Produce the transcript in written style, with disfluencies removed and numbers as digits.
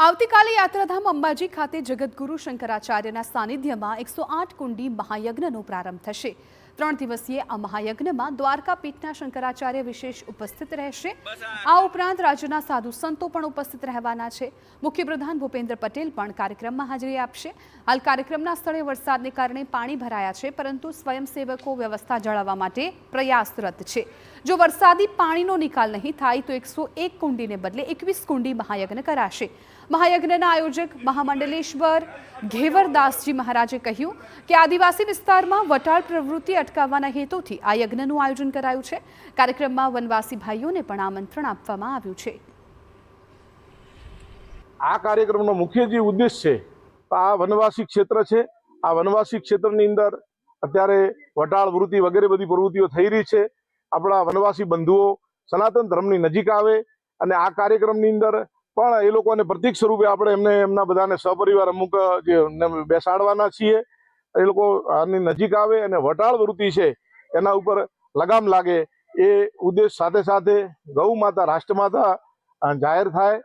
આવતીકાલે યાત્રાધામ અંબાજી ખાતે જગતગુરુ શંકરાચાર્યના સાનિધ્યમાં 108 કુંડી મહાયજ્ઞનો પ્રારંભ થશે। 3 દિવસીય આ મહાયજ્ઞમાં દ્વારકા પીઠના શંકરાચાર્ય વિશેષ ઉપસ્થિત રહેશે। આ ઉપરાંત રાજ્યના સાધુ સંતો પણ ઉપસ્થિત રહેવાના છે। મુખ્યપ્રધાન ભૂપેન્દ્ર પટેલ પણ કાર્યક્રમમાં હાજરી આપશે। હાલ કાર્યક્રમના સ્થળે વરસાદને કારણે પાણી ભરાયા છે, પરંતુ સ્વયંસેવકો વ્યવસ્થા જાળવવા માટે પ્રયાસરત છે। જો વરસાદી પાણીનો નિકાલ નહીં થાય તો 101 કુંડીને બદલે 21 કુંડી મહાયજ્ઞ કરાશે। મહાયજ્ઞના આયોજક મહામંડલેશ્વર ઘેવરદાસજી મહારાજે કહ્યું કે આદિવાસી વિસ્તારમાં વટાળ પ્રવૃત્તિ અટકાવવાના હેતુથી આ યજ્ઞનું આયોજન કરાયું છે। કાર્યક્રમમાં વનવાસી ભાઈઓને પણ આમંત્રણ આપવામાં આવ્યું છે। આ કાર્યક્રમનો મુખ્ય જે ઉદ્દેશ છે, આ વનવાસી ક્ષેત્ર છે। આ વનવાસી ક્ષેત્રની અંદર અત્યારે વટાળ વૃત્તિ વગેરે બધી પ્રવૃત્તિઓ થઈ રહી છે। આપણા વનવાસી બંધુઓ સનાતન ધર્મની નજીક આવે અને આ કાર્યક્રમની અંદર પણ એ લોકોને પ્રતીક સ્વરૂપે આપણે એમના બધાને સપરિવાર અમુક જે બેસાડવાના છીએ। એ લોકો આની નજીક આવે અને વટાળ વૃત્તિ છે એના ઉપર લગામ લાગે, એ ઉદ્દેશ સાથે સાથે ગૌ માતા રાષ્ટ્રમાતા જાહેર થાય